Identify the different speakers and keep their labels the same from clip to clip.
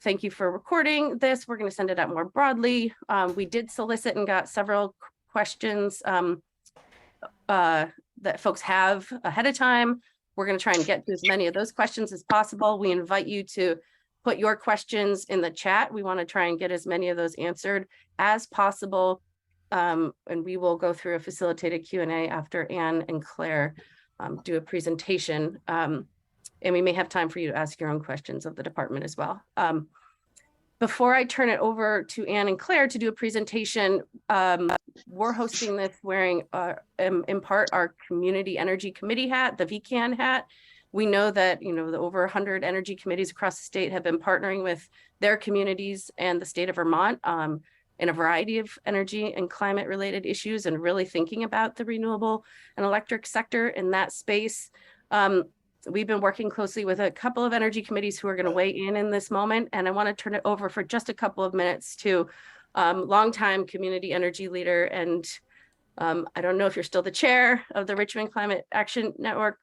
Speaker 1: Thank you for recording this. We're going to send it out more broadly. We did solicit and got several questions that folks have ahead of time. We're going to try and get to as many of those questions as possible. We invite you to put your questions in the chat. We want to try and get as many of those answered as possible. And we will go through a facilitated Q&A after Anne and Claire do a presentation. And we may have time for you to ask your own questions of the department as well. Before I turn it over to Anne and Claire to do a presentation, we're hosting this wearing in part our Community Energy Committee hat, the VECAN hat. We know that the over 100 energy committees across the state have been partnering with their communities and the state of Vermont in a variety of energy and climate related issues, and really thinking about the renewable and electric sector in that space. We've been working closely with a couple of energy committees who are going to weigh in this moment. And I want to turn it over for just a couple of minutes to longtime community energy leader. And I don't know if you're still the chair of the Richmond Climate Action Network,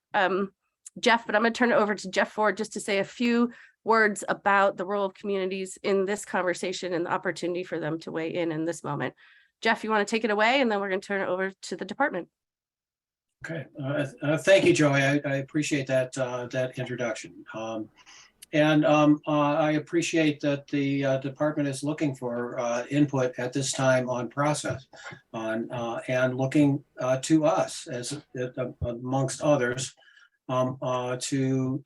Speaker 1: Jeff, but I'm going to turn it over to Jeff Ford just to say a few words about the role of communities in this conversation and the opportunity for them to weigh in this moment. Jeff, you want to take it away, and then we're going to turn it over to the department.
Speaker 2: Okay, thank you, Joey. I appreciate that that introduction, and I appreciate that the department is looking for input at this time on process, and looking to us as amongst others to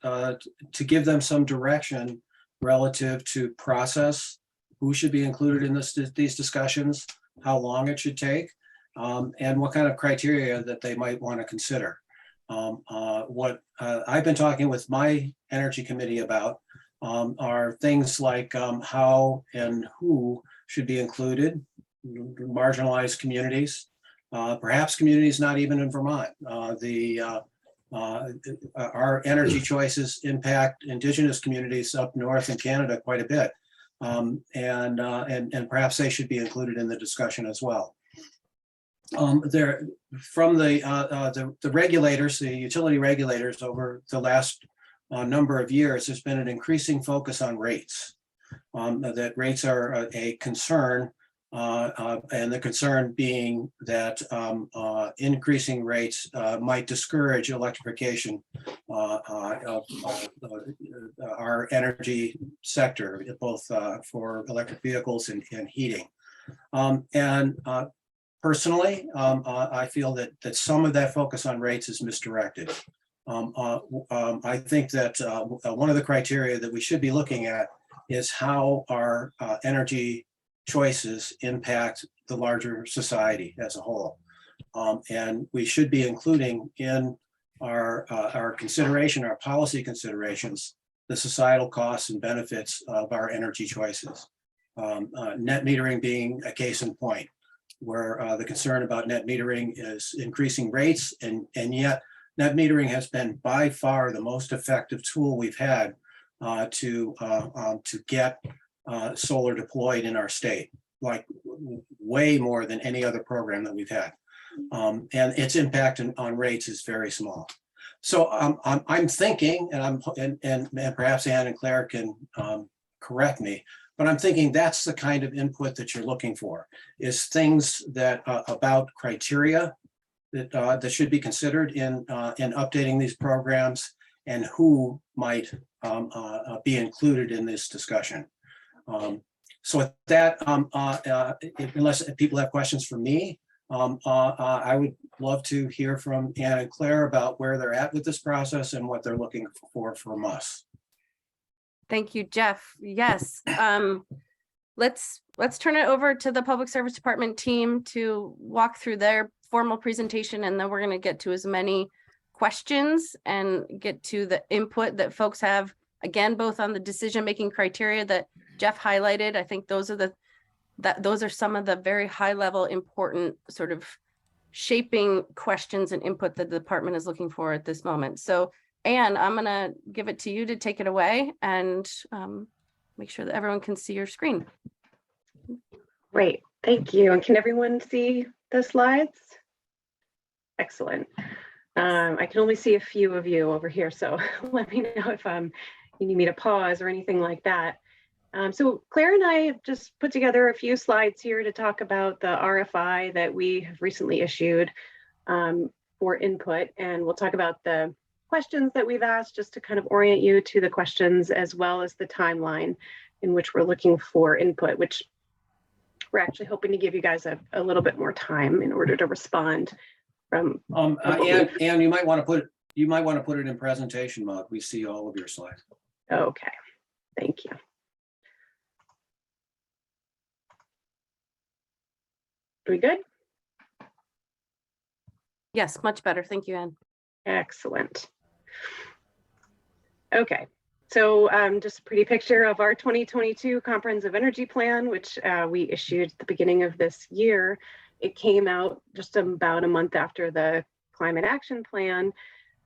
Speaker 2: give them some direction relative to process, who should be included in these discussions, how long it should take. And what kind of criteria that they might want to consider. What I've been talking with my energy committee about are things like how and who should be included, marginalized communities, perhaps communities not even in Vermont. Our energy choices impact Indigenous communities up north in Canada quite a bit, and perhaps they should be included in the discussion as well. From the regulators, the utility regulators, over the last number of years, there's been an increasing focus on rates. That rates are a concern, and the concern being that increasing rates might discourage electrification of our energy sector, both for electric vehicles and heating. Personally, I feel that some of that focus on rates is misdirected. I think that one of the criteria that we should be looking at is how our energy choices impact the larger society as a whole. And we should be including in our consideration, our policy considerations, the societal costs and benefits of our energy choices. Net metering being a case in point, where the concern about net metering is increasing rates, and yet net metering has been by far the most effective tool we've had to get solar deployed in our state, like way more than any other program that we've had. And its impact on rates is very small. So I'm thinking, and perhaps Anne and Claire can correct me, but I'm thinking that's the kind of input that you're looking for, is things that about criteria that should be considered in updating these programs, and who might be included in this discussion. So with that, unless people have questions for me, I would love to hear from Anne and Claire about where they're at with this process and what they're looking for from us.
Speaker 1: Thank you, Jeff. Yes. Let's turn it over to the Public Service Department team to walk through their formal presentation, and then we're going to get to as many questions and get to the input that folks have, again, both on the decision-making criteria that Jeff highlighted. I think those are some of the very high-level, important sort of shaping questions and input that the department is looking for at this moment. So Anne, I'm going to give it to you to take it away and make sure that everyone can see your screen.
Speaker 3: Great, thank you. And can everyone see the slides? Excellent. I can only see a few of you over here, so let me know you need me to pause or anything like that. So Claire and I have just put together a few slides here to talk about the RFI that we have recently issued for input. And we'll talk about the questions that we've asked just to kind of orient you to the questions, as well as the timeline in which we're looking for input, which we're actually hoping to give you guys a little bit more time in order to respond from.
Speaker 2: And you might want to put it in presentation mode. We see all of your slides.
Speaker 3: Okay, thank you. Are we good?
Speaker 1: Yes, much better. Thank you, Anne.
Speaker 3: Excellent. Okay, so just a pretty picture of our 2022 Comprehensive Energy Plan, which we issued at the beginning of this year. It came out just about a month after the Climate Action Plan.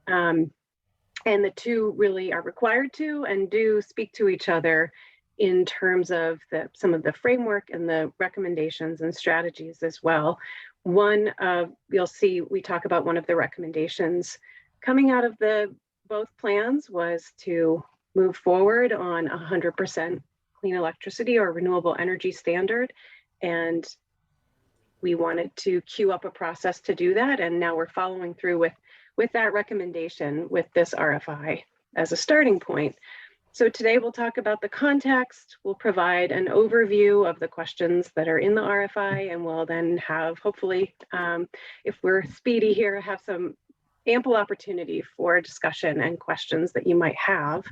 Speaker 3: And the two really are required to and do speak to each other in terms of some of the framework and the recommendations and strategies as well. One, you'll see we talk about one of the recommendations coming out of both plans was to move forward on 100% clean electricity or renewable energy standard. And we wanted to queue up a process to do that. And now we're following through with that recommendation with this RFI as a starting point. So today we'll talk about the context, we'll provide an overview of the questions that are in the RFI, and we'll then have, hopefully, if we're speedy here, have some ample opportunity for discussion and questions that you might have.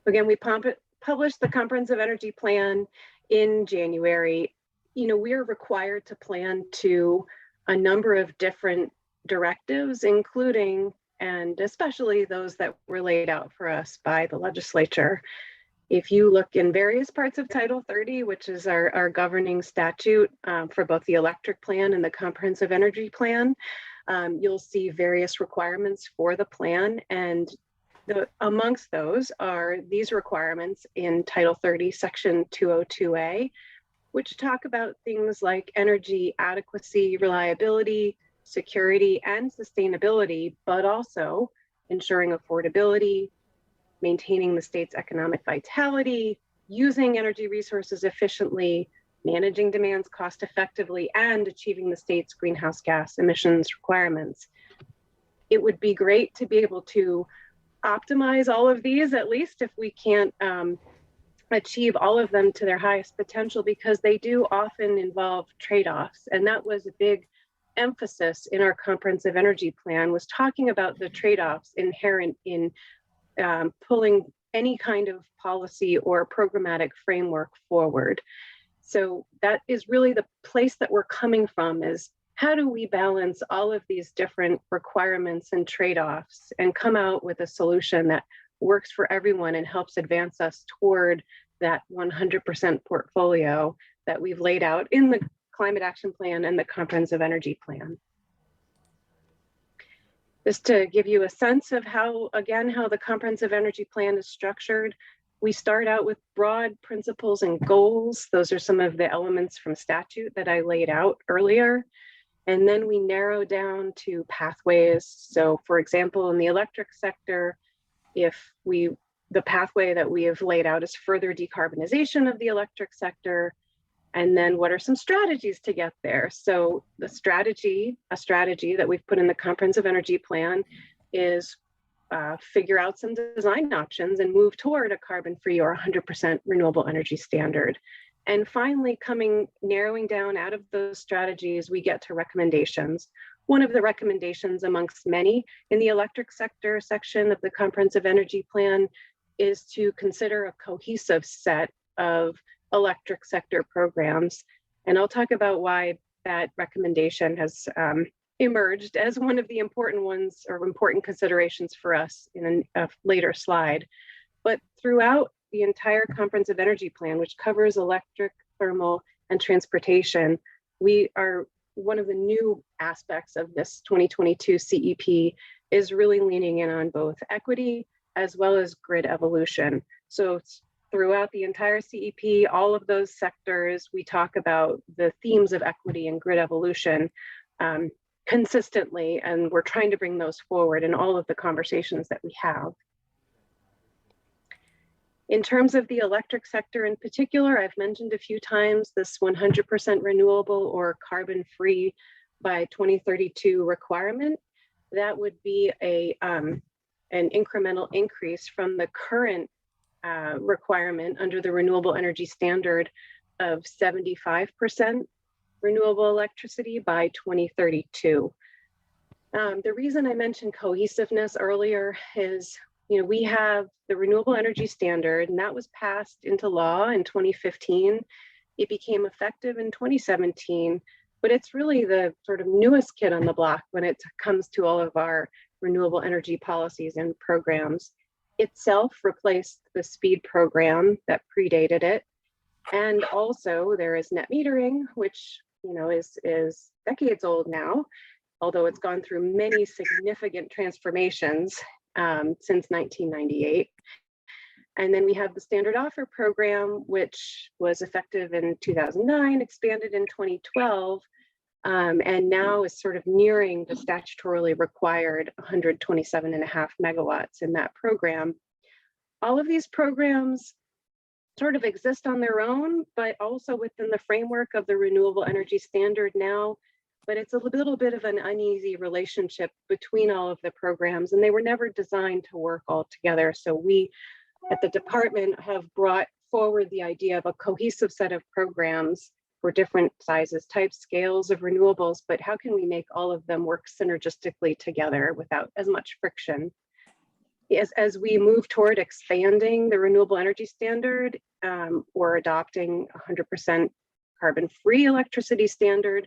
Speaker 3: Again, we published the Comprehensive Energy Plan in January. You know, we're required to plan to a number of different directives, including and especially those that were laid out for us by the legislature. If you look in various parts of Title 30, which is our governing statute for both the electric plan and the Comprehensive Energy Plan, you'll see various requirements for the plan. And amongst those are these requirements in Title 30, Section 202A, which talk about things like energy adequacy, reliability, security, and sustainability, but also ensuring affordability, maintaining the state's economic vitality, using energy resources efficiently, managing demands cost effectively, and achieving the state's greenhouse gas emissions requirements. It would be great to be able to optimize all of these, at least if we can't achieve all of them to their highest potential, because they do often involve trade-offs. And that was a big emphasis in our Comprehensive Energy Plan, was talking about the trade-offs inherent in pulling any kind of policy or programmatic framework forward. So that is really the place that we're coming from, is how do we balance all of these different requirements and trade-offs and come out with a solution that works for everyone and helps advance us toward that 100% portfolio that we've laid out in the Climate Action Plan and the Comprehensive Energy Plan. Just to give you a sense of how the Comprehensive Energy Plan is structured, we start out with broad principles and goals. Those are some of the elements from statute that I laid out earlier. And then we narrow down to pathways. So for example, in the electric sector, the pathway that we have laid out is further decarbonization of the electric sector. And then what are some strategies to get there? So a strategy that we've put in the Comprehensive Energy Plan is figure out some design options and move toward a carbon-free or 100% renewable energy standard. And finally, narrowing down out of those strategies, we get to recommendations. One of the recommendations amongst many in the electric sector section of the Comprehensive Energy Plan is to consider a cohesive set of electric sector programs. And I'll talk about why that recommendation has emerged as one of the important ones or important considerations for us in a later slide. But throughout the entire Comprehensive Energy Plan, which covers electric, thermal, and transportation, one of the new aspects of this 2022 CEP is really leaning in on both equity as well as grid evolution. So throughout the entire CEP, all of those sectors, we talk about the themes of equity and grid evolution consistently, and we're trying to bring those forward in all of the conversations that we have. In terms of the electric sector in particular, I've mentioned a few times this 100% renewable or carbon-free by 2032 requirement. That would be an incremental increase from the current requirement under the renewable energy standard of 75% renewable electricity by 2032. The reason I mentioned cohesiveness earlier is, we have the renewable energy standard, and that was passed into law in 2015. It became effective in 2017, but it's really the sort of newest kid on the block when it comes to all of our renewable energy policies and programs. Itself replaced the SPEED program that predated it. And also there is net metering, which is decades old now, although it's gone through many significant transformations since 1998. And then we have the standard offer program, which was effective in 2009, expanded in 2012, and now is sort of nearing the statutorily required 127.5 megawatts in that program. All of these programs sort of exist on their own, but also within the framework of the renewable energy standard now. But it's a little bit of an uneasy relationship between all of the programs, and they were never designed to work all together. So we at the department have brought forward the idea of a cohesive set of programs for different sizes, types, scales of renewables, but how can we make all of them work synergistically together without as much friction? As we move toward expanding the renewable energy standard or adopting 100% carbon-free electricity standard,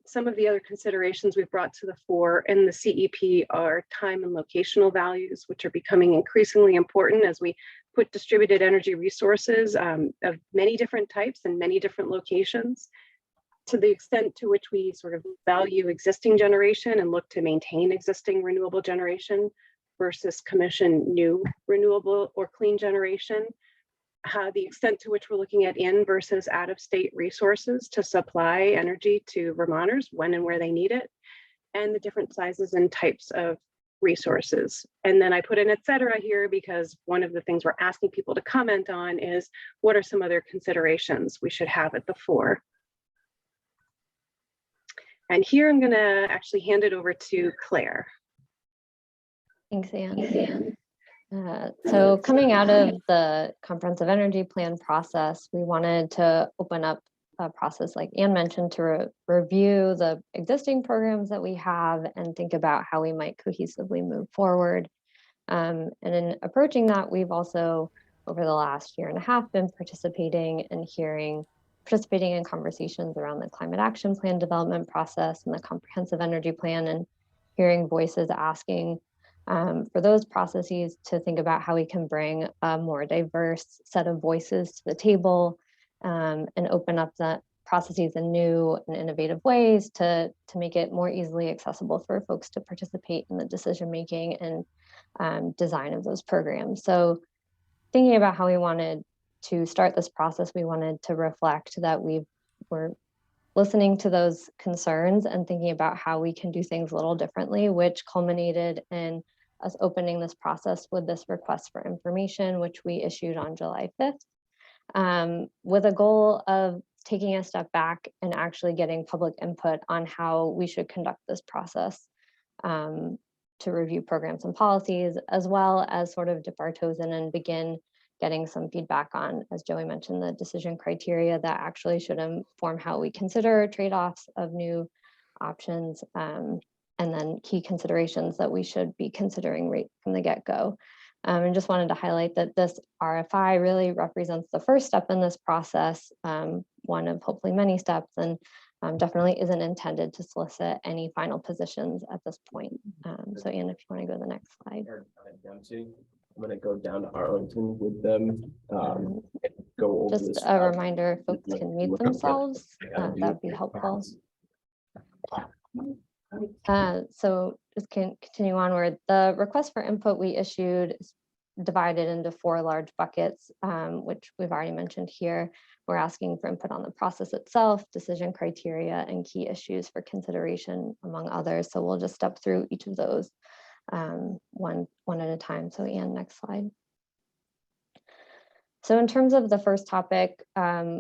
Speaker 3: some of the other considerations we've brought to the fore in the CEP are time and locational values, which are becoming increasingly important as we put distributed energy resources of many different types and many different locations. To the extent to which we sort of value existing generation and look to maintain existing renewable generation versus commission new renewable or clean generation, the extent to which we're looking at in versus out of state resources to supply energy to Vermonters when and where they need it, and the different sizes and types of resources. And then I put an et cetera here because one of the things we're asking people to comment on is what are some other considerations we should have at the fore. And here I'm going to actually hand it over to Claire.
Speaker 4: Thanks, Anne. So coming out of the comprehensive energy plan process, we wanted to open up a process, like Anne mentioned, to review the existing programs that we have and think about how we might cohesively move forward. And in approaching that, we've also, over the last year and a half, been participating in conversations around the climate action plan development process and the comprehensive energy plan, and hearing voices asking for those processes to think about how we can bring a more diverse set of voices to the table and open up the processes in new and innovative ways to make it more easily accessible for folks to participate in the decision making and design of those programs. So thinking about how we wanted to start this process, we wanted to reflect that we were listening to those concerns and thinking about how we can do things a little differently, which culminated in us opening this process with this request for information, which we issued on July 5th, with a goal of taking a step back and actually getting public input on how we should conduct this process to review programs and policies, as well as sort of dip our toes in and begin getting some feedback on, as Joey mentioned, the decision criteria that actually should inform how we consider trade-offs of new options, and then key considerations that we should be considering right from the get-go. And just wanted to highlight that this RFI really represents the first step in this process, one of hopefully many steps, and definitely isn't intended to solicit any final positions at this point. So Anne, if you want to go to the next slide.
Speaker 5: I'm going to go down to Arlington with them. And go over
Speaker 4: Just
Speaker 5: this
Speaker 4: a reminder, if folks can mute themselves, that would be helpful. So just continue onward. The request for input we issued is divided into 4 large buckets, which we've already mentioned here. We're asking for input on the process itself, decision criteria, and key issues for consideration, among others. So we'll just step through each of those one at a time. So Anne, next slide. So in terms of the first topic,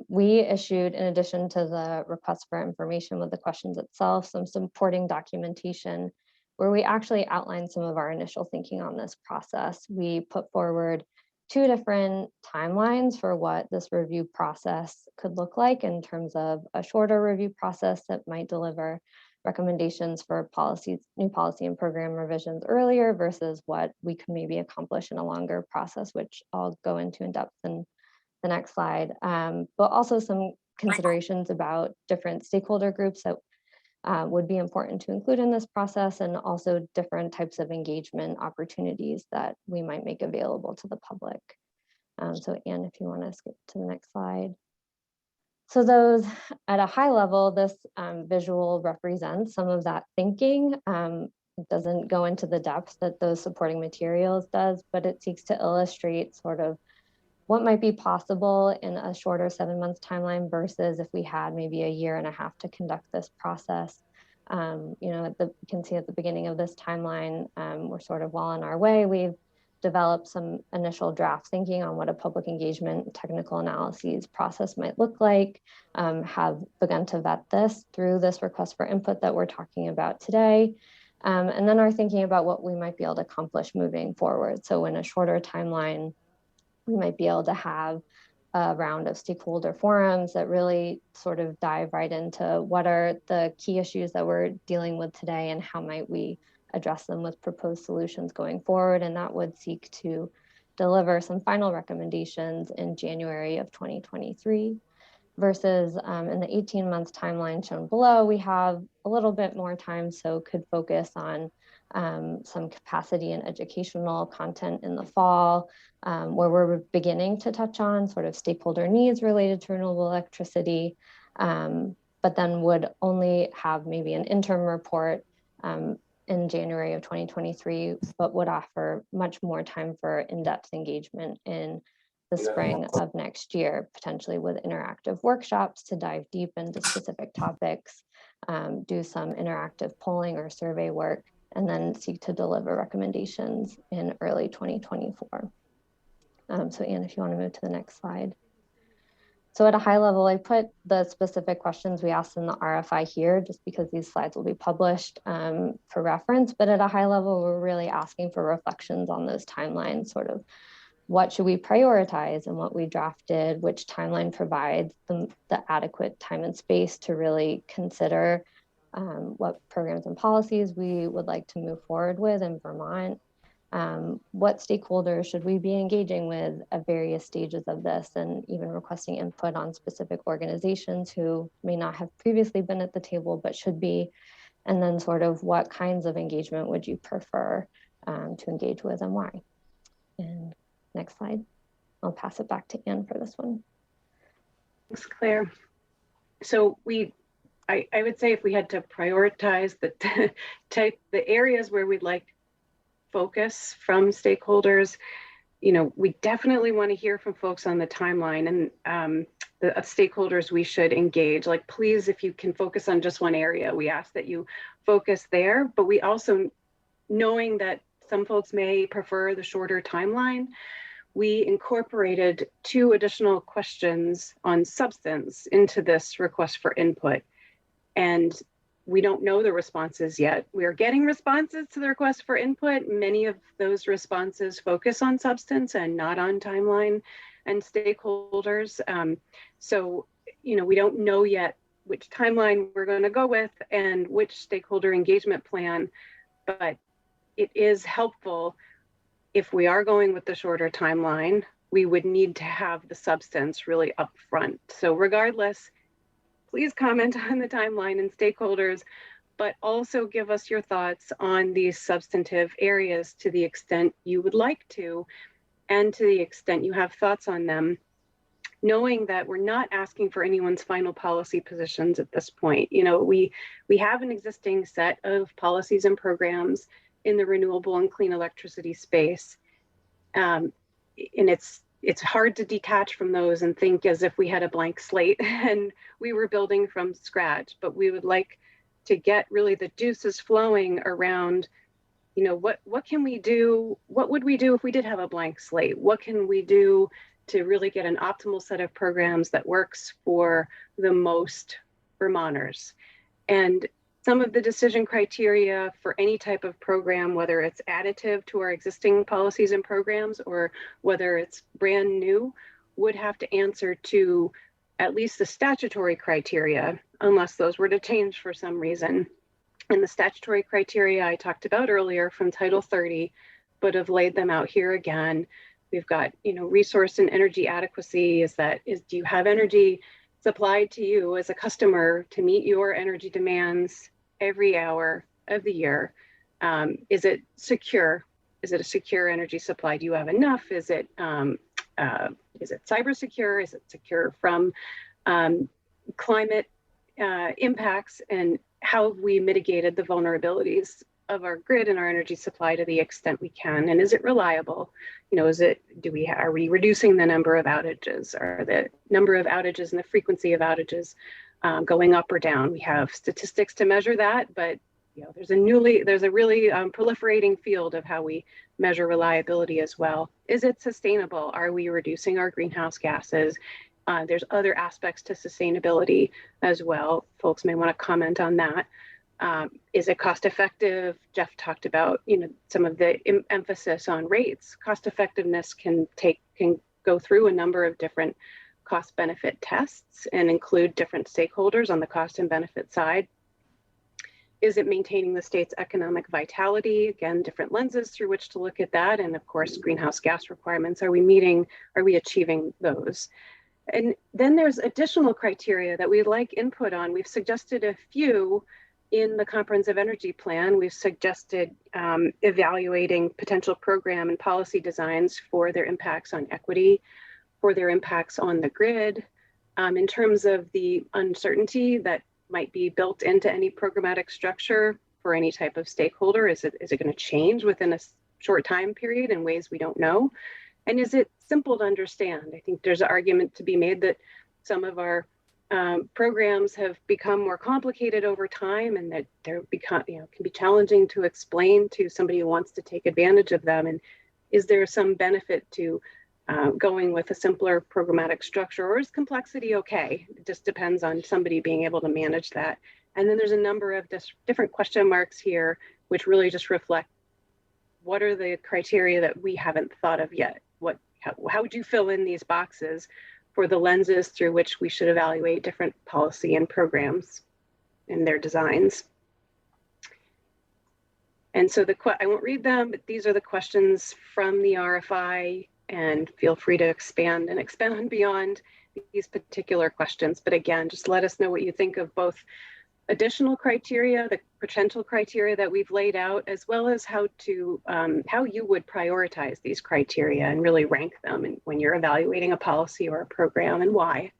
Speaker 4: we issued, in addition to the request for information with the questions itself, some supporting documentation where we actually outlined some of our initial thinking on this process. We put forward 2 different timelines for what this review process could look like in terms of a shorter review process that might deliver recommendations for policies, new policy and program revisions earlier versus what we could maybe accomplish in a longer process, which I'll go into in depth in the next slide, but also some considerations about different stakeholder groups that would be important to include in this process, and also different types of engagement opportunities that we might make available to the public. So Anne, if you want to skip to the next slide. So those, at a high level, this visual represents some of that thinking. It doesn't go into the depth that those supporting materials does, but it seeks to illustrate sort of what might be possible in a shorter 7-month timeline versus if we had maybe a 1.5 years to conduct this process. You know, you can see at the beginning of this timeline, we're sort of well on our way. We've developed some initial draft thinking on what a public engagement technical analyses process might look like, have begun to vet this through this request for input that we're talking about today, and then are thinking about what we might be able to accomplish moving forward. So in a shorter timeline, we might be able to have a round of stakeholder forums that really sort of dive right into what are the key issues that we're dealing with today and how might we address them with proposed solutions going forward. And that would seek to deliver some final recommendations in January of 2023 versus in the 18-month timeline shown below, we have a little bit more time, so could focus on some capacity and educational content in the fall, where we're beginning to touch on sort of stakeholder needs related to renewable electricity, but then would only have maybe an interim report in January of 2023, but would offer much more time for in-depth engagement in the spring of next year, potentially with interactive workshops to dive deep into specific topics, do some interactive polling or survey work, and then seek to deliver recommendations in early 2024. So Anne, if you want to move to the next slide. So at a high level, I put the specific questions we asked in the RFI here, just because these slides will be published for reference, but at a high level, we're really asking for reflections on those timelines, sort of what should we prioritize and what we drafted, which timeline provides the adequate time and space to really consider what programs and policies we would like to move forward with in Vermont. What stakeholders should we be engaging with at various stages of this, and even requesting input on specific organizations who may not have previously been at the table but should be, and then sort of what kinds of engagement would you prefer to engage with and why. And next slide. I'll pass it back to Anne for this one.
Speaker 3: Thanks, Claire. So I would say if we had to prioritize the areas where we'd like focus from stakeholders, you know, we definitely want to hear from folks on the timeline and the stakeholders we should engage. Like, please, if you can focus on just one area, we ask that you focus there. But we also, knowing that some folks may prefer the shorter timeline, we incorporated 2 additional questions on substance into this request for input. And we don't know the responses yet. We are getting responses to the request for input. Many of those responses focus on substance and not on timeline and stakeholders. So, you know, we don't know yet which timeline we're going to go with and which stakeholder engagement plan, but it is helpful if we are going with the shorter timeline, we would need to have the substance really upfront. So regardless, please comment on the timeline and stakeholders, but also give us your thoughts on these substantive areas to the extent you would like to, and to the extent you have thoughts on them, knowing that we're not asking for anyone's final policy positions at this point. You know, we have an existing set of policies and programs in the renewable and clean electricity space. And it's hard to detach from those and think as if we had a blank slate and we were building from scratch, but we would like to get really the juices flowing around, you know, what can we do? What would we do if we did have a blank slate? What can we do to really get an optimal set of programs that works for the most Vermonters. And some of the decision criteria for any type of program, whether it's additive to our existing policies and programs or whether it's brand new, would have to answer to at least the statutory criteria, unless those were to change for some reason. And the statutory criteria I talked about earlier from Title 30, but have laid them out here again. We've got, resource and energy adequacy. Do you have energy supplied to you as a customer to meet your energy demands every hour of the year? Is it secure? Is it a secure energy supply? Do you have enough? Is it cyber secure? Is it secure from climate impacts? And how have we mitigated the vulnerabilities of our grid and our energy supply to the extent we can? And is it reliable? Are we reducing the number of outages? Are the number of outages and the frequency of outages going up or down? We have statistics to measure that, but there's a really proliferating field of how we measure reliability as well. Is it sustainable? Are we reducing our greenhouse gases? There's other aspects to sustainability as well. Folks may want to comment on that. Is it cost effective? Jeff talked about, some of the emphasis on rates. Cost effectiveness can go through a number of different cost benefit tests and include different stakeholders on the cost and benefit side. Is it maintaining the state's economic vitality? Again, different lenses through which to look at that. And of course, greenhouse gas requirements. Are we achieving those? And then there's additional criteria that we'd like input on. We've suggested a few in the Comprehensive Energy Plan. We've suggested evaluating potential program and policy designs for their impacts on equity, for their impacts on the grid, in terms of the uncertainty that might be built into any programmatic structure for any type of stakeholder. Is it going to change within a short time period in ways we don't know? And is it simple to understand? I think there's an argument to be made that some of our programs have become more complicated over time, and that can be challenging to explain to somebody who wants to take advantage of them. And is there some benefit to going with a simpler programmatic structure, or is complexity okay? It just depends on somebody being able to manage that. And then there's a number of different question marks here, which really just reflect what are the criteria that we haven't thought of yet? How would you fill in these boxes for the lenses through which we should evaluate different policy and programs and their designs? And so I won't read them, but these are the questions from the RFI, and feel free to expand beyond these particular questions. But again, just let us know what you think of both additional criteria, the potential criteria that we've laid out, as well as how you would prioritize these criteria and really rank them when you're evaluating a policy or a program, and why.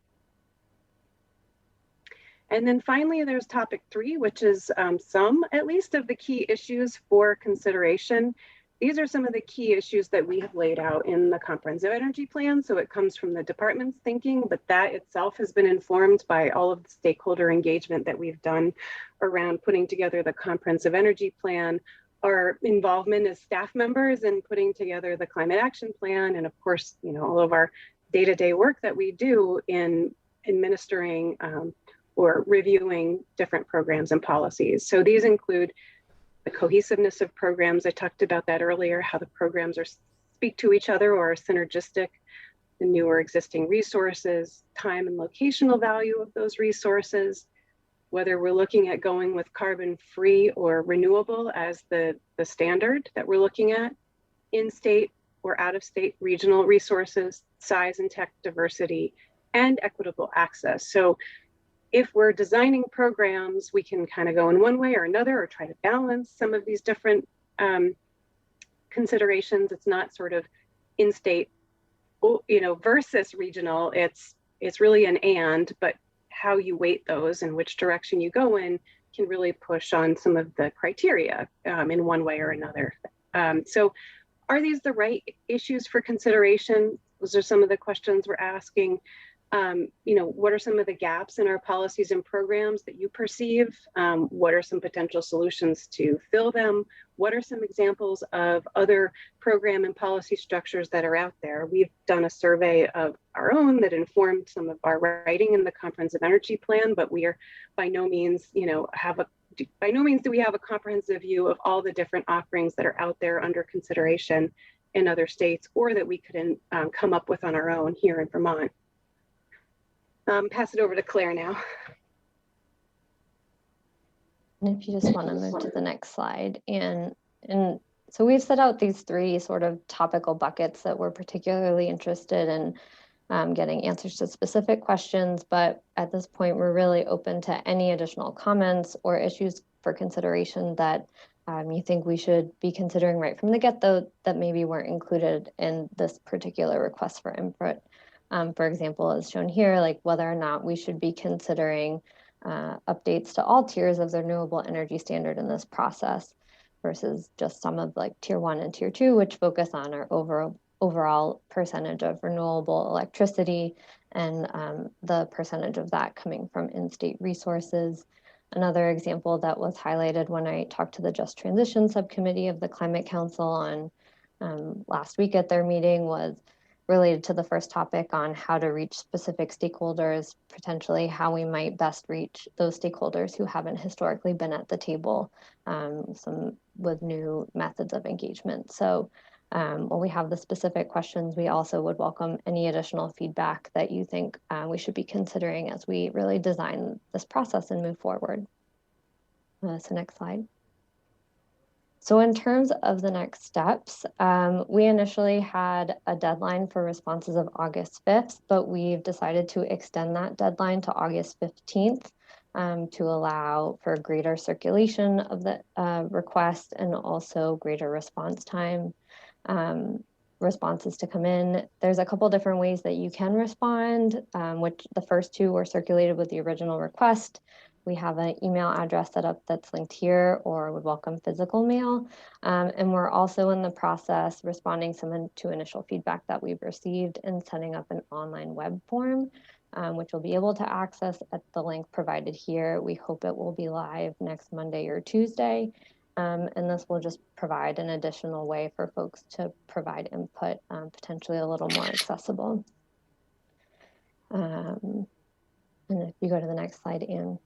Speaker 3: And then finally, there's topic 3, which is some, at least, of the key issues for consideration. These are some of the key issues that we have laid out in the Comprehensive Energy Plan. So it comes from the department's thinking, but that itself has been informed by all of the stakeholder engagement that we've done around putting together the Comprehensive Energy Plan, our involvement as staff members in putting together the Climate Action Plan, and of course, all of our day-to-day work that we do in administering or reviewing different programs and policies. So these include the cohesiveness of programs. I talked about that earlier, how the programs speak to each other or are synergistic, the new or existing resources, time and locational value of those resources, whether we're looking at going with carbon-free or renewable as the standard that we're looking at, in-state or out-of-state regional resources, size and tech diversity, and equitable access. So if we're designing programs, we can kind of go in one way or another, or try to balance some of these different considerations. It's not sort of in-state, versus regional. It's really an and, but how you weight those and which direction you go in can really push on some of the criteria in one way or another. So are these the right issues for consideration? Those are some of the questions we're asking. What are some of the gaps in our policies and programs that you perceive? What are some potential solutions to fill them? What are some examples of other program and policy structures that are out there? We've done a survey of our own that informed some of our writing in the Comprehensive Energy Plan, but we are by no means, by no means do we have a comprehensive view of all the different offerings that are out there under consideration in other states, or that we could come up with on our own here in Vermont. Pass it over to Claire now.
Speaker 4: And if you just want to move to the next slide. And so we've set out these three sort of topical buckets that we're particularly interested in getting answers to specific questions. But at this point, we're really open to any additional comments or issues for consideration that you think we should be considering right from the get-go that maybe weren't included in this particular request for input. For example, as shown here, like whether or not we should be considering updates to all tiers of the renewable energy standard in this process versus just some of like tier 1 and tier 2, which focus on our overall percentage of renewable electricity and the percentage of that coming from in-state resources. Another example that was highlighted when I talked to the Just Transition Subcommittee of the Climate Council on last week at their meeting was related to the first topic on how to reach specific stakeholders, potentially how we might best reach those stakeholders who haven't historically been at the table, some with new methods of engagement. So while we have the specific questions, we also would welcome any additional feedback that you think we should be considering as we really design this process and move forward. So next slide. So in terms of the next steps, we initially had a deadline for responses of August 5th, but we've decided to extend that deadline to August 15th to allow for greater circulation of the request and also greater response time. Responses to come in. There's a couple different ways that you can respond, which the first two were circulated with the original request. We have an email address set up that's linked here, or would welcome physical mail. And we're also in the process responding to initial feedback that we've received and setting up an online web form, which we'll be able to access at the link provided here. We hope it will be live next Monday or Tuesday. And this will just provide an additional way for folks to provide input, potentially a little more accessible. And if you go to the next slide, Anne.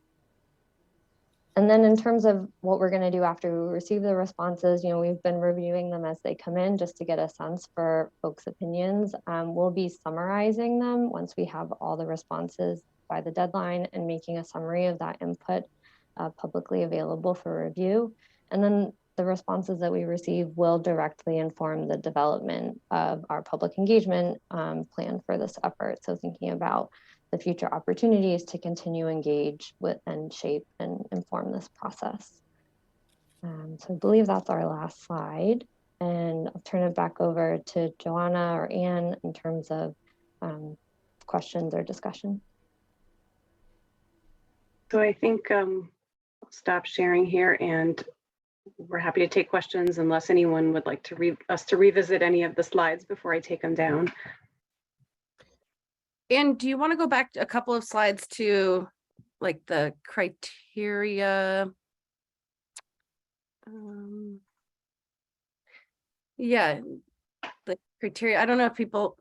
Speaker 4: And then in terms of what we're going to do after we receive the responses, we've been reviewing them as they come in just to get a sense for folks' opinions. We'll be summarizing them once we have all the responses by the deadline and making a summary of that input publicly available for review. And then the responses that we receive will directly inform the development of our public engagement plan for this effort. So thinking about the future opportunities to continue engage with and shape and inform this process. So I believe that's our last slide. And I'll turn it back over to Joanna or Anne in terms of questions or discussion.
Speaker 3: So I think I'll stop sharing here, and we're happy to take questions unless anyone would like to us to revisit any of the slides before I take them down.
Speaker 1: And do you want to go back a couple of slides to like the criteria? Yeah, the criteria. I don't know if people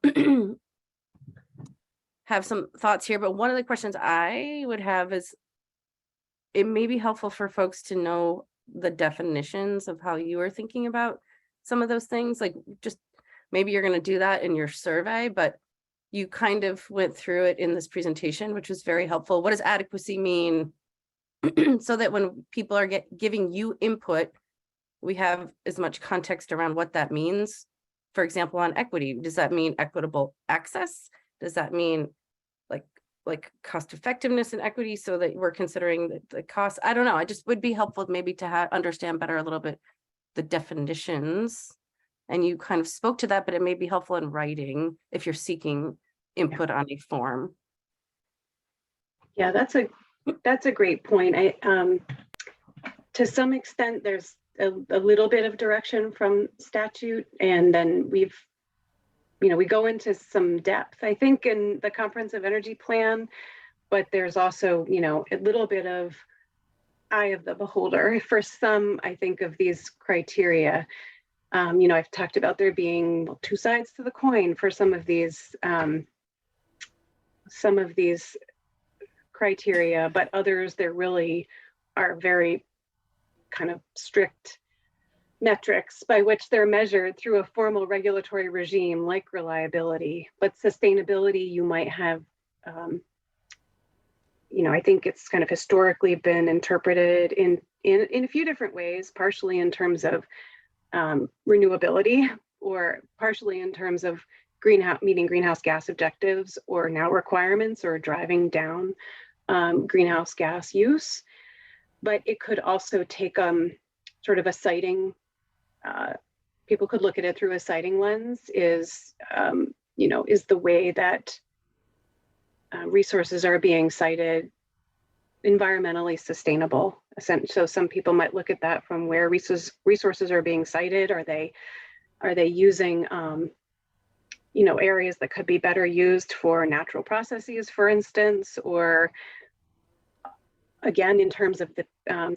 Speaker 1: have some thoughts here, but one of the questions I would have is it may be helpful for folks to know the definitions of how you are thinking about some of those things. Like just maybe you're going to do that in your survey, but you kind of went through it in this presentation, which was very helpful. What does adequacy mean? So that when people are giving you input, we have as much context around what that means. For example, on equity, does that mean equitable access? Does that mean like cost effectiveness and equity, so that we're considering the cost? I don't know. I just would be helpful maybe to understand better a little bit the definitions. And you kind of spoke to that, but it may be helpful in writing if you're seeking input on a form.
Speaker 3: Yeah, that's a great point. To some extent, there's a little bit of direction from statute, and then we've we go into some depth, I think, in the comprehensive energy plan, but there's also, a little bit of eye of the beholder for some, I think, of these criteria. I've talked about there being two sides to the coin for some of these criteria, but others, there really are very kind of strict metrics by which they're measured through a formal regulatory regime like reliability. But sustainability, you might have, I think it's kind of historically been interpreted in a few different ways, partially in terms of renewability, or partially in terms of meeting greenhouse gas objectives, or now requirements, or driving down greenhouse gas use. But it could also take sort of a siting. People could look at it through a siting lens. Is the way that resources are being cited environmentally sustainable? So some people might look at that from where resources are being cited. Are they using areas that could be better used for natural processes, for instance, or again, in terms of the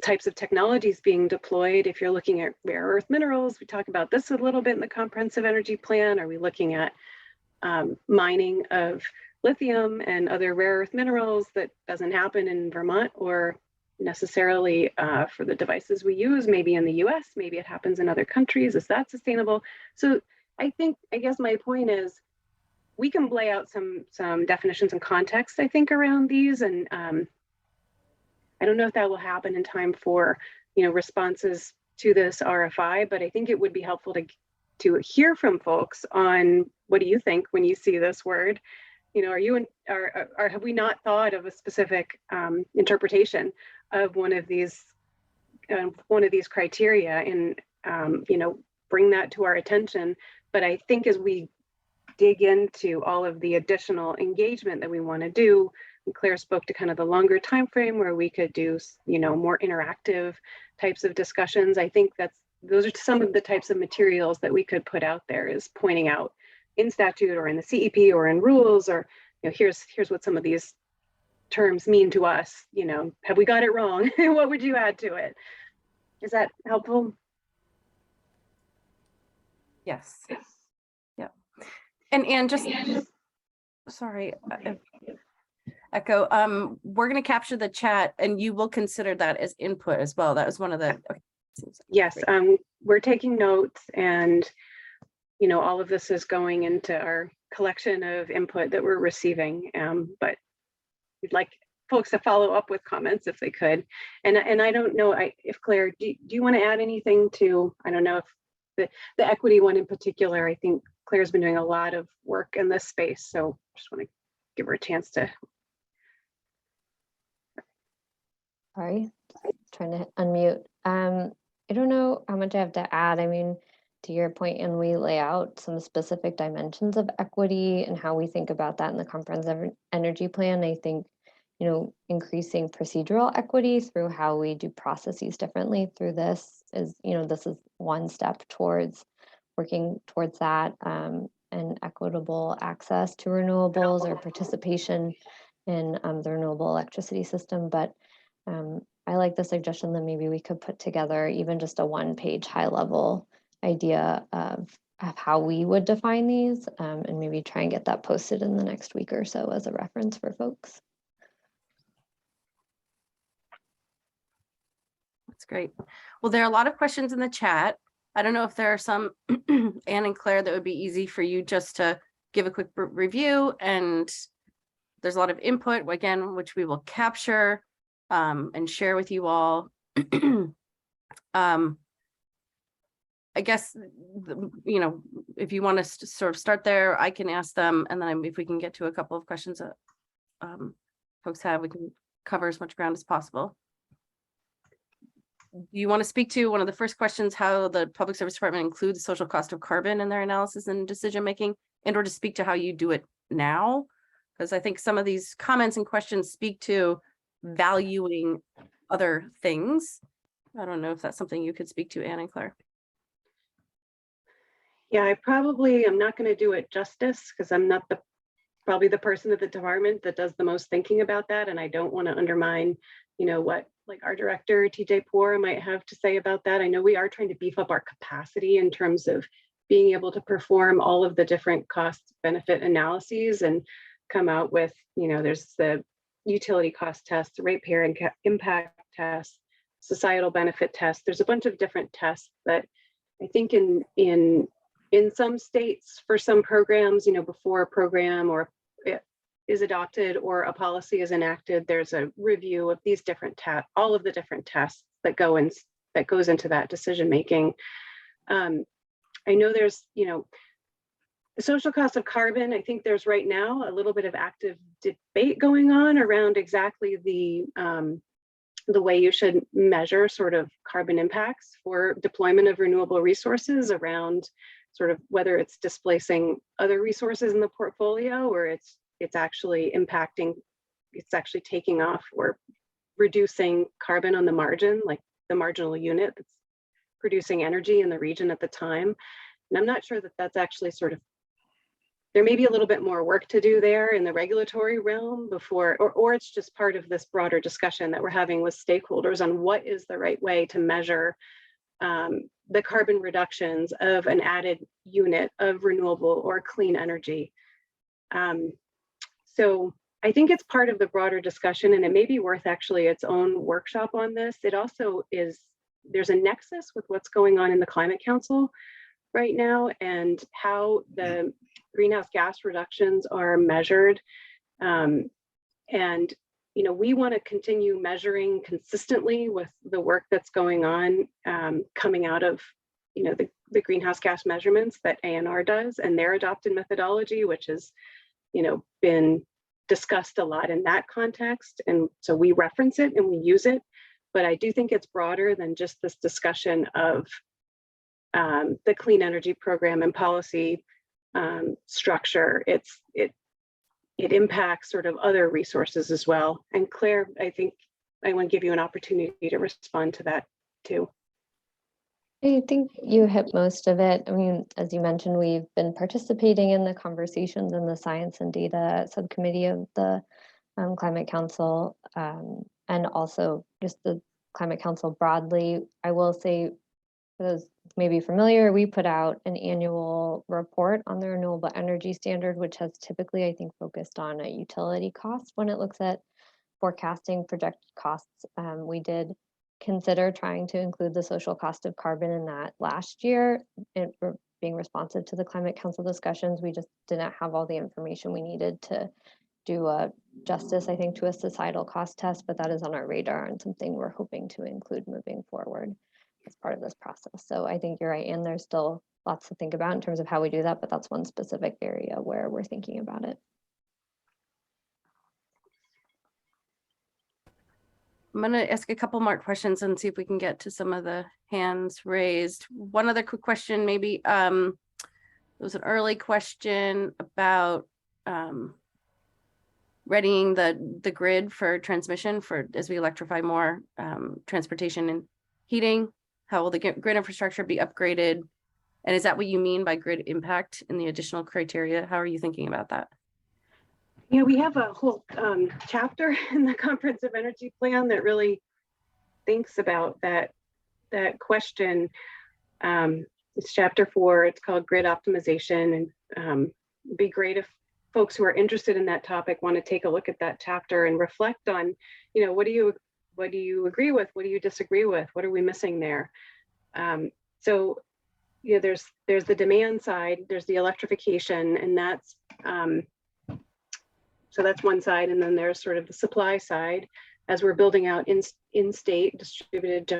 Speaker 3: types of technologies being deployed. If you're looking at rare earth minerals, we talk about this a little bit in the comprehensive energy plan. Are we looking at mining of lithium and other rare earth minerals that doesn't happen in Vermont, or necessarily for the devices we use, maybe in the US, maybe it happens in other countries? Is that sustainable? So I guess my point is, we can lay out some definitions and context, I think, around these. And I don't know if that will happen in time for, responses to this RFI, but I think it would be helpful to hear from folks on, what do you think when you see this word? Have we not thought of a specific interpretation of one of these criteria, and bring that to our attention? But I think as we dig into all of the additional engagement that we want to do, and Claire spoke to kind of the longer time frame where we could do more interactive types of discussions. I think those are some of the types of materials that we could put out there, is pointing out in statute or in the CEP or in rules, or here's what some of these terms mean to us. Have we got it wrong? What would you add to it? Is that helpful?
Speaker 1: Yes. Yeah. And just, sorry, echo, we're going to capture the chat, and you will consider that as input as well. That was one of the, okay.
Speaker 3: Yes, we're taking notes, and all of this is going into our collection of input that we're receiving, but we'd like folks to follow up with comments if they could. And I don't know if Claire, do you want to add anything to, I don't know if the equity one in particular, I think Claire's been doing a lot of work in this space, so just want to give her a chance to.
Speaker 4: Sorry, trying to unmute. I don't know how much I have to add. I mean, to your point, and we lay out some specific dimensions of equity and how we think about that in the comprehensive energy plan. I think, increasing procedural equity through how we do processes differently through this is, this is one step towards working towards that, and equitable access to renewables or participation in the renewable electricity system. But I like the suggestion that maybe we could put together even just a one-page high-level idea of how we would define these, and maybe try and get that posted in the next week or so as a reference for folks.
Speaker 1: That's great. Well, there are a lot of questions in the chat. I don't know if there are some, Anne and Claire, that would be easy for you just to give a quick review. And there's a lot of input, again, which we will capture and share with you all. I guess, if you want to sort of start there, I can ask them, and then if we can get to a couple of questions that folks have, we can cover as much ground as possible. Do you want to speak to one of the first questions, how the Public Service Department includes social cost of carbon in their analysis and decision making, and or to speak to how you do it now? Because I think some of these comments and questions speak to valuing other things. I don't know if that's something you could speak to, Anne and Claire.
Speaker 3: Yeah, I probably am not going to do it justice because I'm not probably the person at the department that does the most thinking about that. And I don't want to undermine, what like our director, TJ Poor, might have to say about that. I know we are trying to beef up our capacity in terms of being able to perform all of the different cost benefit analyses and come out with, there's the utility cost test, the ratepayer impact test, societal benefit test. There's a bunch of different tests that I think in some states for some programs, before a program or it is adopted or a policy is enacted, there's a review of these different all of the different tests that goes into that decision making. I know there's, the social cost of carbon. I think there's right now a little bit of active debate going on around exactly the way you should measure sort of carbon impacts for deployment of renewable resources, around sort of whether it's displacing other resources in the portfolio or it's actually impacting, it's actually taking off or reducing carbon on the margin, like the marginal unit that's producing energy in the region at the time. And I'm not sure that that's actually sort of, there may be a little bit more work to do there in the regulatory realm before, or it's just part of this broader discussion that we're having with stakeholders on what is the right way to measure the carbon reductions of an added unit of renewable or clean energy. So I think it's part of the broader discussion, and it may be worth actually its own workshop on this. It also is, there's a nexus with what's going on in the Climate Council right now and how the greenhouse gas reductions are measured. And we want to continue measuring consistently with the work that's going on coming out of the greenhouse gas measurements that ANR does and their adopted methodology, which has been discussed a lot in that context. And so we reference it and we use it, but I do think it's broader than just this discussion of the clean energy program and policy structure. It impacts sort of other resources as well. And Claire, I think I want to give you an opportunity to respond to that too.
Speaker 4: I think you hit most of it. I mean, as you mentioned, we've been participating in the conversations in the Science and Data Subcommittee of the Climate Council, and also just the Climate Council broadly. I will say, for those maybe familiar, we put out an annual report on the renewable energy standard, which has typically, I think, focused on a utility cost when it looks at forecasting projected costs. We did consider trying to include the social cost of carbon in that last year, and being responsive to the Climate Council discussions. We just didn't have all the information we needed to do justice, I think, to a societal cost test, but that is on our radar and something we're hoping to include moving forward as part of this process. So I think you're right, and there's still lots to think about in terms of how we do that, but that's one specific area where we're thinking about it.
Speaker 1: I'm going to ask a couple more questions and see if we can get to some of the hands raised. One other quick question, maybe. There was an early question about readying the grid for transmission as we electrify more transportation and heating. How will the grid infrastructure be upgraded? And is that what you mean by grid impact in the additional criteria? How are you thinking about that?
Speaker 3: Yeah, we have a whole chapter in the Comprehensive Energy Plan that really thinks about that question. It's chapter 4. It's called Grid Optimization, and it'd be great if folks who are interested in that topic want to take a look at that chapter and reflect on, what do you agree with? What do you disagree with? What are we missing there? So, there's the demand side, there's the electrification, and that's so that's one side, and then there's sort of the supply side as we're building out in-state distributed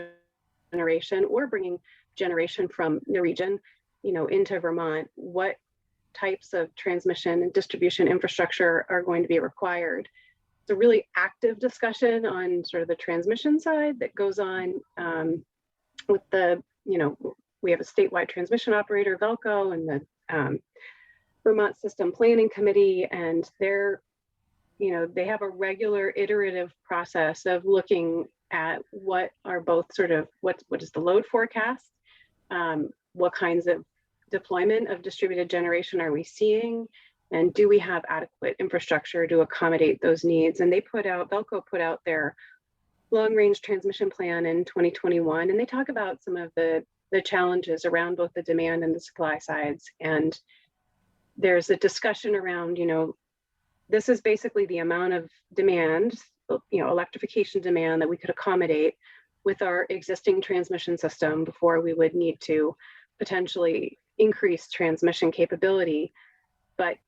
Speaker 3: generation or bringing generation from the region, into Vermont. What types of transmission and distribution infrastructure are going to be required? It's a really active discussion on sort of the transmission side that goes on with the, we have a statewide transmission operator, VECAN, and the Vermont System Planning Committee, and they're, they have a regular iterative process of looking at what are both sort of, what is the load forecast, what kinds of deployment of distributed generation are we seeing? And do we have adequate infrastructure to accommodate those needs? And Belco put out their long-range transmission plan in 2021, and they talk about some of the challenges around both the demand and the supply sides. And there's a discussion around, this is basically the amount of demand, electrification demand that we could accommodate with our existing transmission system before we would need to potentially increase transmission capability. But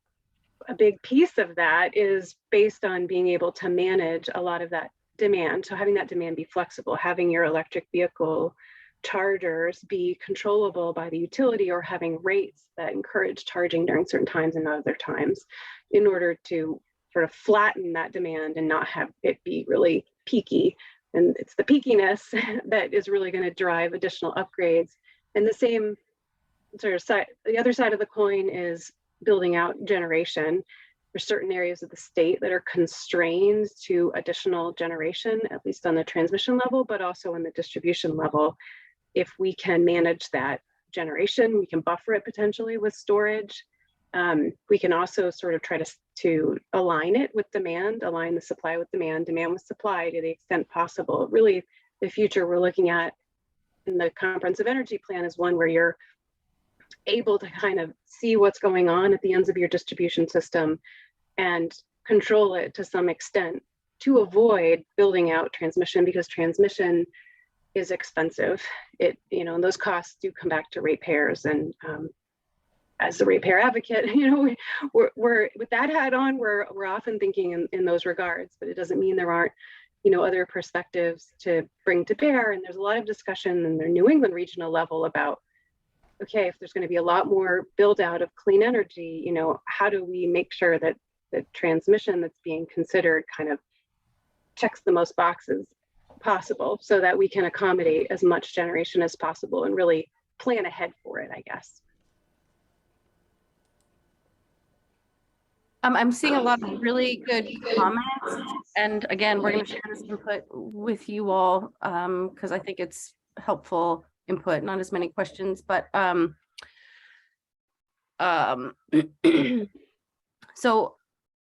Speaker 3: a big piece of that is based on being able to manage a lot of that demand. So having that demand be flexible, having your electric vehicle chargers be controllable by the utility, or having rates that encourage charging during certain times and not other times, in order to sort of flatten that demand and not have it be really peaky. And it's the peakiness that is really going to drive additional upgrades. And the same sort of side, the other side of the coin is building out generation. There's certain areas of the state that are constrained to additional generation, at least on the transmission level, but also in the distribution level. If we can manage that generation, we can buffer it potentially with storage. We can also sort of try to align it with demand, align the supply with demand, demand with supply to the extent possible. Really, the future we're looking at in the comprehensive energy plan is one where you're able to kind of see what's going on at the ends of your distribution system and control it to some extent to avoid building out transmission, because transmission is expensive. And those costs do come back to ratepayers. And as the ratepayer advocate, we're with that hat on, we're often thinking in those regards, but it doesn't mean there aren't, other perspectives to bring to bear. And there's a lot of discussion in the New England regional level about, okay, if there's going to be a lot more build out of clean energy, how do we make sure that the transmission that's being considered kind of checks the most boxes possible so that we can accommodate as much generation as possible and really plan ahead for it, I guess.
Speaker 1: I'm seeing a lot of really good comments. And again, we're going to share this input with you all because I think it's helpful input, not as many questions, but so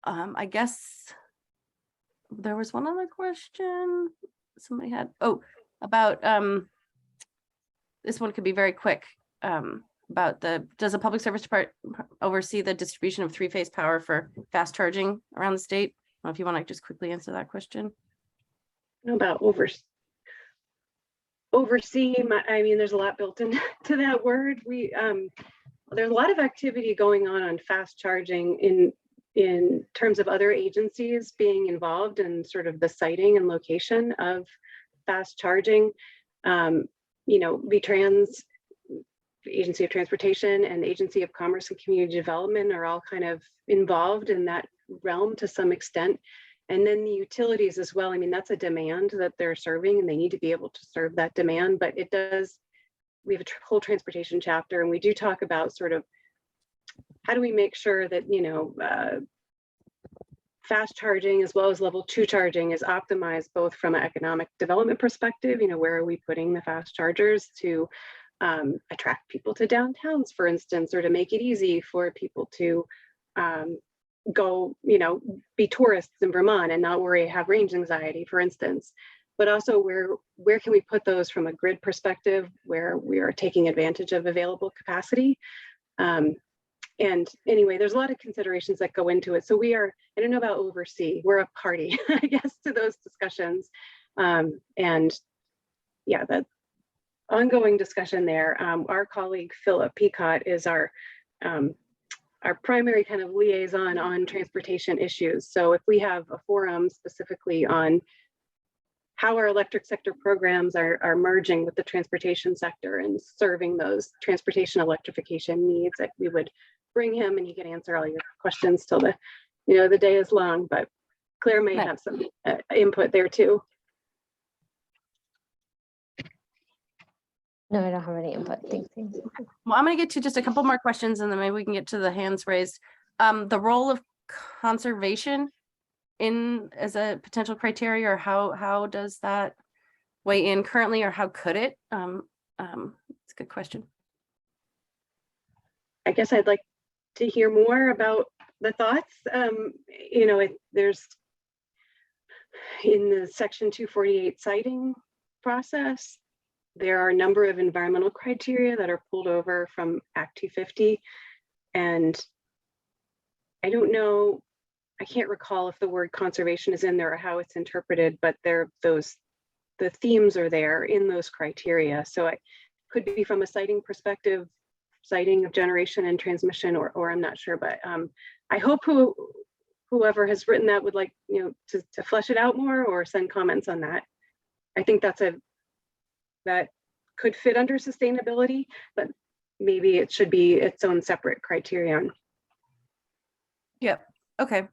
Speaker 1: I guess there was one other question somebody had. Oh, about this one could be very quick. About does the public service department oversee the distribution of three-phase power for fast charging around the state? I don't know if you want to just quickly answer that question.
Speaker 3: About oversee, I mean, there's a lot built into that word. There's a lot of activity going on fast charging in terms of other agencies being involved in sort of the siting and location of fast charging. VTrans, the Agency of Transportation, and the Agency of Commerce and Community Development are all kind of involved in that realm to some extent. And then the utilities as well. I mean, that's a demand that they're serving and they need to be able to serve that demand, but we have a whole transportation chapter, and we do talk about sort of how do we make sure that, fast charging as well as level 2 charging is optimized both from an economic development perspective, where are we putting the fast chargers to attract people to downtowns, for instance, or to make it easy for people to go, be tourists in Vermont and not have range anxiety, for instance. But also where can we put those from a grid perspective where we are taking advantage of available capacity? And anyway, there's a lot of considerations that go into it. So I don't know about oversee, we're a party, I guess, to those discussions. And yeah, that ongoing discussion there. Our colleague Philip Peacott is our primary kind of liaison on transportation issues. So if we have a forum specifically on how our electric sector programs are merging with the transportation sector and serving those transportation electrification needs, that we would bring him and he can answer all your questions till the day is long, but Claire may have some input there too.
Speaker 4: No, I don't have any input. Thanks.
Speaker 1: Well, I'm going to get to just a couple more questions and then maybe we can get to the hands raised. The role of conservation as a potential criteria, or how does that weigh in currently, or how could it? It's a good question.
Speaker 3: I guess I'd like to hear more about the thoughts. You know, there's in the Section 248 citing process, there are a number of environmental criteria that are pulled over from Act 250. And I don't know, I can't recall if the word conservation is in there or how it's interpreted, but the themes are there in those criteria. So it could be from a citing perspective, citing of generation and transmission, or I'm not sure, but I hope whoever has written that would like, you know, to flesh it out more or send comments on that. I think that could fit under sustainability, but maybe it should be its own separate criterion.
Speaker 1: Yep. Okay.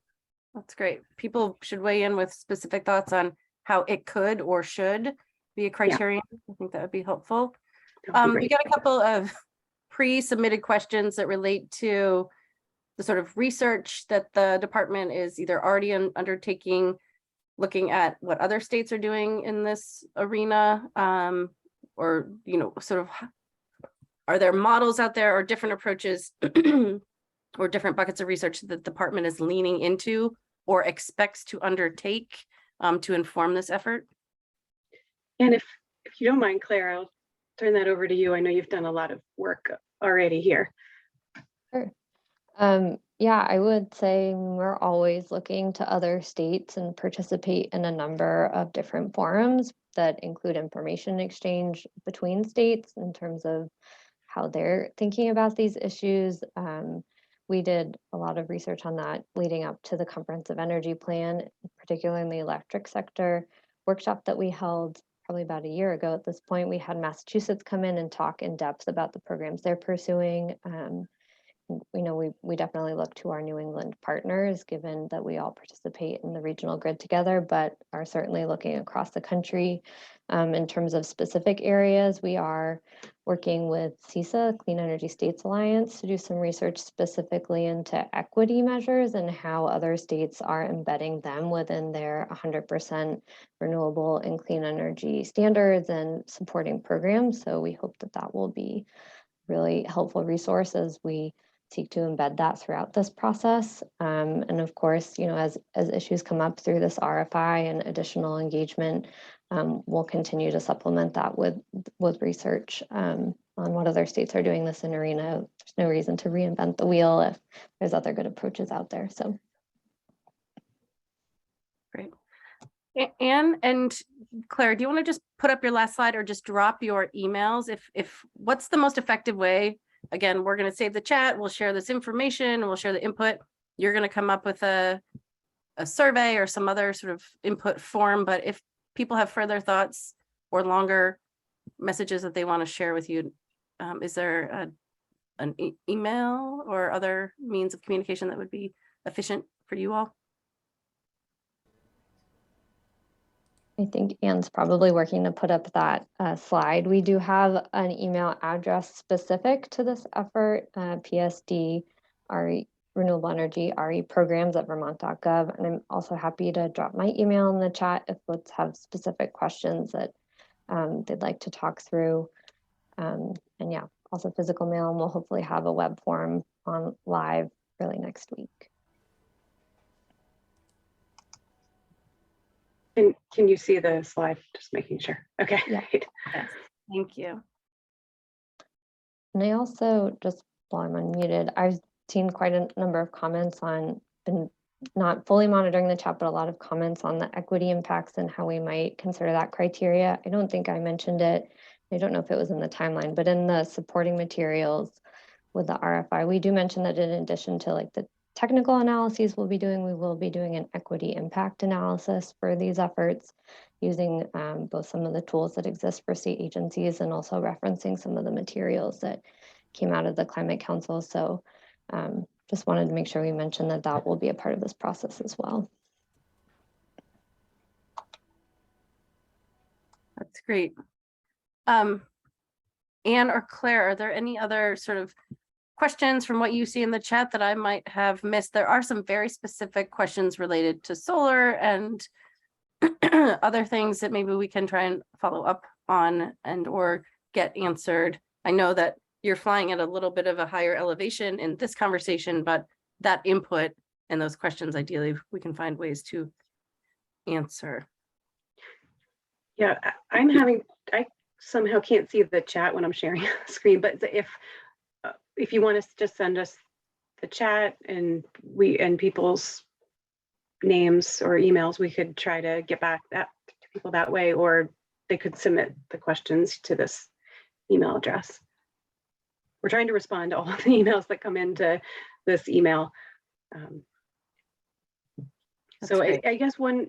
Speaker 1: That's great. People should weigh in with specific thoughts on how it could or should be a criterion. I think that would be helpful. We got a couple of pre-submitted questions that relate to the sort of research that the department is either already undertaking, looking at what other states are doing in this arena, or, you know, sort of, are there models out there or different approaches or different buckets of research that the department is leaning into or expects to undertake to inform this effort?
Speaker 3: And if you don't mind, Claire, I'll turn that over to you. I know you've done a lot of work already here.
Speaker 4: Sure. Yeah, I would say we're always looking to other states and participate in a number of different forums that include information exchange between states in terms of how they're thinking about these issues. We did a lot of research on that leading up to the Comprehensive Energy Plan, particularly in the electric sector workshop that we held probably about a year ago. At this point, we had Massachusetts come in and talk in depth about the programs they're pursuing. You know, we definitely look to our New England partners, given that we all participate in the regional grid together, but are certainly looking across the country. In terms of specific areas, we are working with CESA, Clean Energy States Alliance, to do some research specifically into equity measures and how other states are embedding them within their 100% renewable and clean energy standards and supporting programs. So we hope that that will be really helpful resource as we seek to embed that throughout this process. And of course, you know, as issues come up through this RFI and additional engagement, we'll continue to supplement that with research on what other states are doing this in arena. There's no reason to reinvent the wheel if there's other good approaches out there. So
Speaker 1: great. Anne and Claire, do you want to just put up your last slide or just drop your emails? If what's the most effective way? Again, we're going to save the chat. We'll share this information. We'll share the input. You're going to come up with a survey or some other sort of input form. But if people have further thoughts or longer messages that they want to share with you, is there an email or other means of communication that would be efficient for you all?
Speaker 4: I think Anne's probably working to put up that slide. We do have an email address specific to this effort, PSD RE, Renewable Energy RE programs at vermont.gov. And I'm also happy to drop my email in the chat if folks have specific questions that they'd like to talk through. And yeah, also physical mail, and we'll hopefully have a web form on live early next week.
Speaker 3: Can you see the slide? Just making sure. Okay.
Speaker 4: Yeah.
Speaker 1: Yes. Thank you.
Speaker 4: And I also, just while I'm unmuted, I've seen quite a number of comments on, been not fully monitoring the chat, but a lot of comments on the equity impacts and how we might consider that criteria. I don't think I mentioned it. I don't know if it was in the timeline, but in the supporting materials with the RFI, we do mention that in addition to like the technical analyses we will be doing an equity impact analysis for these efforts using both some of the tools that exist for state agencies and also referencing some of the materials that came out of the Climate Council. So just wanted to make sure we mentioned that that will be a part of this process as well.
Speaker 1: That's great. Anne or Claire, are there any other sort of questions from what you see in the chat that I might have missed? There are some very specific questions related to solar and other things that maybe we can try and follow up on and or get answered. I know that you're flying at a little bit of a higher elevation in this conversation, but that input and those questions, ideally, we can find ways to answer.
Speaker 3: Yeah, I somehow can't see the chat when I'm sharing the screen, but if you want to just send us the chat and people's names or emails, we could try to get back to people that way, or they could submit the questions to this email address. We're trying to respond to all of the emails that come into this email. So I guess one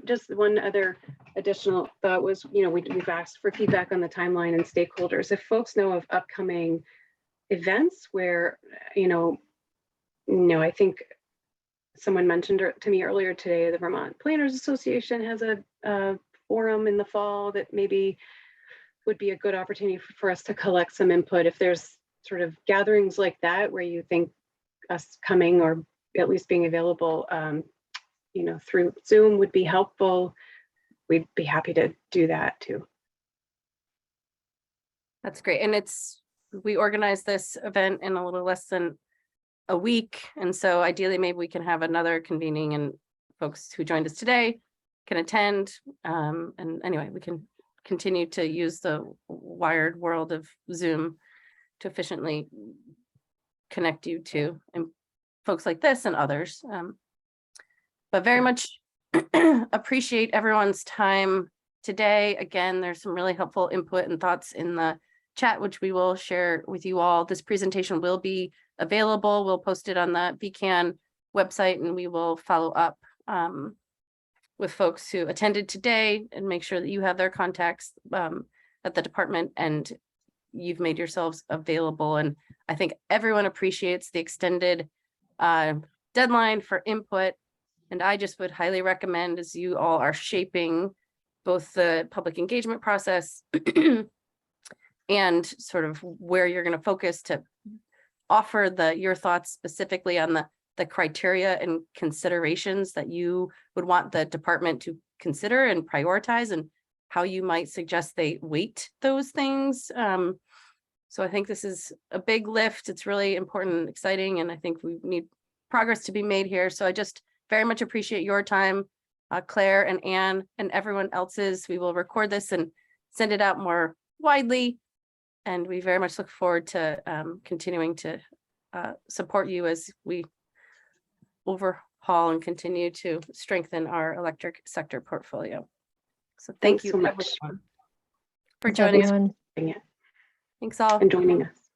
Speaker 3: other additional thought was, we've asked for feedback on the timeline and stakeholders. If folks know of upcoming events where, I think someone mentioned to me earlier today, the Vermont Planners Association has a forum in the fall that maybe would be a good opportunity for us to collect some input. If there's sort of gatherings like that where you think us coming or at least being available, through Zoom would be helpful, we'd be happy to do that too.
Speaker 1: That's great. And we organized this event in a little less than a week. And so ideally, maybe we can have another convening and folks who joined us today can attend. And anyway, we can continue to use the wired world of Zoom to efficiently connect you to folks like this and others. But very much appreciate everyone's time today. Again, there's some really helpful input and thoughts in the chat, which we will share with you all. This presentation will be available. We'll post it on the VECAN website, and we will follow up with folks who attended today and make sure that you have their contacts at the department and you've made yourselves available. And I think everyone appreciates the extended deadline for input. And I just would highly recommend, as you all are shaping both the public engagement process and sort of where you're going to focus, to offer your thoughts specifically on the criteria and considerations that you would want the department to consider and prioritize, and how you might suggest they weight those things. So I think this is a big lift. It's really important and exciting, and I think we need progress to be made here. So I just very much appreciate your time, Claire and Anne and everyone else's. We will record this and send it out more widely. And we very much look forward to continuing to support you as we overhaul and continue to strengthen our electric sector portfolio. So thank
Speaker 3: Thanks
Speaker 1: you
Speaker 3: so much
Speaker 1: everyone for joining us.
Speaker 4: Everyone.
Speaker 3: for
Speaker 1: Thanks all.
Speaker 3: and joining us.